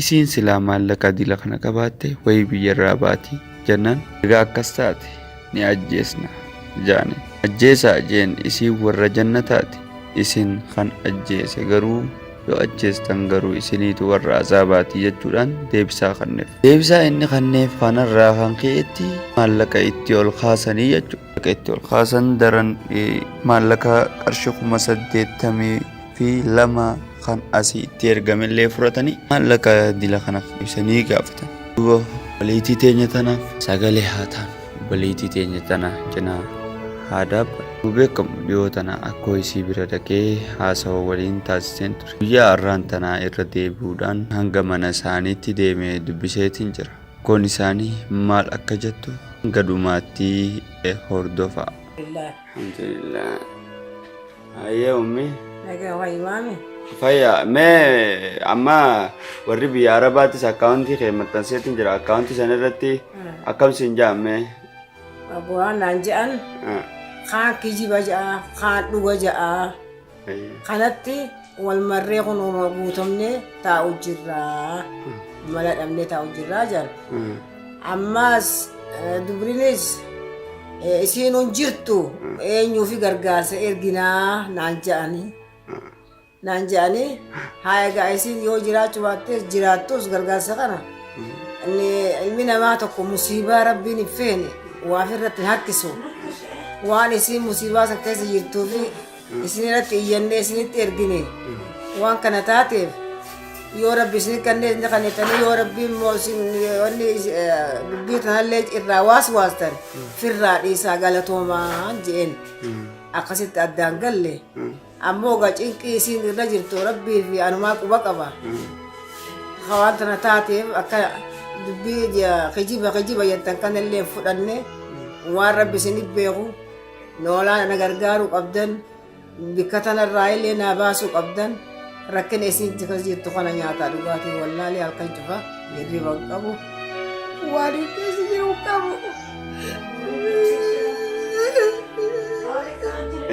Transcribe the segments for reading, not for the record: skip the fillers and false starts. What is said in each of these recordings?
isiin silaa maallaqa dila kana qabaatte wayii biyyarraa baati jennaan egaa akkas taate ni ajjeesna jaane ajjeesaa jeen isiin warra jannataati isin kan ajjeese garuu yoo ajjeestan garuu isiniitu warra azaabaati jechuudhaan deebisaa kanneef. Deebisaa inni kanneef kanarraa kan ka'etti maallaqa itti ol kaasanii jechuudha. Itti ol kaasan daran maallaqa qarshii 82,000 kan asii itti ergamellee fudhatanii maallaqa dila kanaaf ibsanii gaafatan. Duuba waliitii teenya tanaaf sagalee haa taanu. Waliitii teenya tana cinaa haa dhaabbannu. Beekamu dhiyoo tana akkoo isii bira dhaqee haasawa waliin taasiseen ture. Guyyaa har'aan tanaa irra deebi'uudhaan hanga mana isaaniitti deemee dubbiseetiin jira. Akkoon isaanii maal akka jettu hanga dhumaatti hordofaa. Alhamdulillah. Hayyee ummi. Nagaa wayi maami. Fayyaa mee amma warri biyya Arabaattis akkaawuntii kee maxxanseetiin jira. Akkaawuntii sana irratti akkamsiin jaamme? Bu'aan naan je'an kaan kijiba ja'a kaan dhuga ja'a kanatti wal marree kun guutamne taa'u jirra mala dhabnee taa'u jirra jedhan ammas dubrinis isiin hun jirtu eenyuufi gargaarsa erginaa naan je'anii haa egaa isiin yoo jiraachuu baattees jiraattus gargaarsa kana ilmi namaa tokko musiibaa rabbiin hin feene waaf irratti harkisu waan isiin musiibaa san keessa jirtuu fi isin irratti iyyannee isinitti ergine waan kana taateef yoo rabbi isin kannee inni kannettanii yoo rabbi wanni dubbii tanallee irraa waastan firraa dhiisaa galatoomaa je'en akkasitti addaan galle ammoo cinqii isiin irra jirtu rabbii fi anumaa quba qaba waan tana taateef akka dubbii kijiba jettan kanallee fudhanne waan rabbi isinit beeku noolaan na gargaaruu qabdan bikka tanarraa illee naa baasuu qabdan rakkina isin jirtu kana nyaataa dhugaatii wallaalee halkan cufa hirriba qabu waan keessa jiru qabu.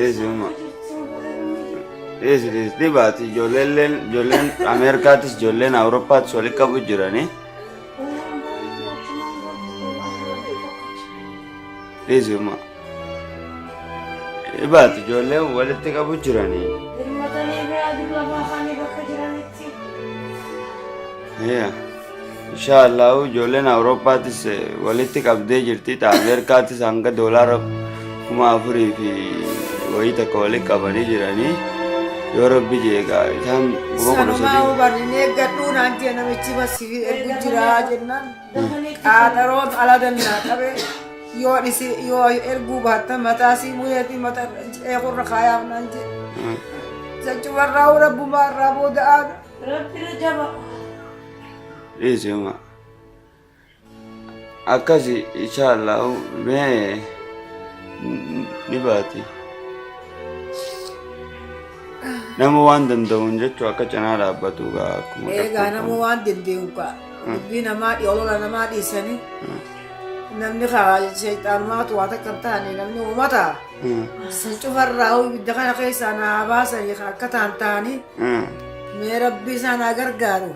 Eesuma. Dhibaati ijoolleen Ameerikaattis ijoolleen Awurooppaattis walitti qabu jiranii. Eesuma. Dhibaati ijoolleen walitti qabu jiranii. Inshaallah ijoolleen Awurooppaattis walitti qabdee jirti. Ameerikaattis hanga doolaara 4,000 fi wayii takka walitti qabanii jiranii. Yoo rabbi jeegaa isaan sanumaa barnee gadhuu naan jee namichi basii ergu jiraa jennaan qaxaroon ala dandaa qabe yoo erguu baatta mataa sii muyeetii mata eequrra kaayaaf naan jee sachumarraa rabbumaa irraa booda'aa rabbina jaba. Dhiisuma akkasi inshaallah mee ni baati. Nama waan danda'uun jechuun akka cinaa dhaabbatu akkuma eegaa nama waan danda'u kaa dubbii namaa olola namaa dhiisanii namni karaa sheexaanumaatu waa takka taane namni uumataa san cufarraa ibidda kana keessaa naa baasanii akka ta'anii mee rabbii isaa naa gargaaru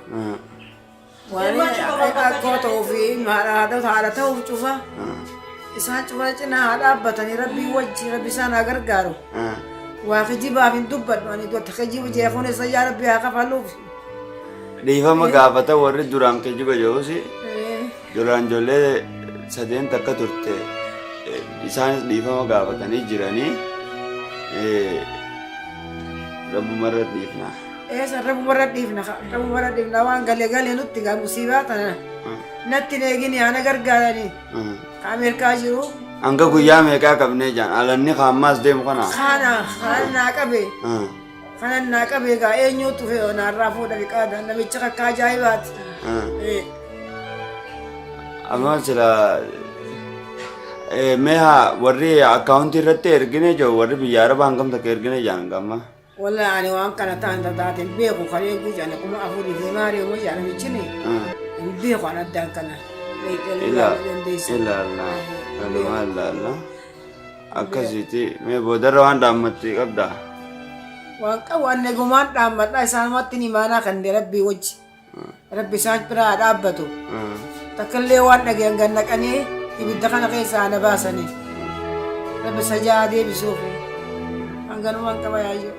waan akkoo ta'uu fi haadha ta'uuf cufa isaan cufa cinaa haa dhaabbatanii rabbii wajji rabbi isaa naa gargaaru. Wakijiba fin dubbat wani do takijiba je khone sa ya rabbi ha kafaluf dhiifama gaafata warri duraan kijiba joosi jolaan jolle sadeen takka turte isaanis dhiifama gaafatanii jiranii rabbumarra dhiifna rabbumarra dhiifna waan galee nutti gaa musiibaa tana natti neegini ana gargaaranii Ameerikaa jiru Angga guyyaa meeqaa qabnee jaan alanni kaammaas deemu kana. Kana naa qabe. Kana naa qabe egaa eenyuutu naarraa fuudha biqaadha namicha akka ajaa'ibaati. Amma sila meeha warri akkaawuntii irratti ergine jiru warri biyya Arabaa hangam takka ergine jaan gamma. Walla ani waan kana ta'an taateen beeku kan eeguu jaan kuma afurii fi maarii immoo jaan michini. Beeku an addaan kana. Ilaallah. Alhamdulillah. Akkasitti mee boodarra waan dhaammatti qabda. Waan qabu anne gumaan dhaammadha isaanumatti ni maanaa kan rabbii wajji. rabbi isaan biraa dhaabbatu takkallee waan dhageen gannaqanii ibidda kana keessaa na baasanii rabbi sajaa deebisuuf hanganumaan qaba yaayyoo.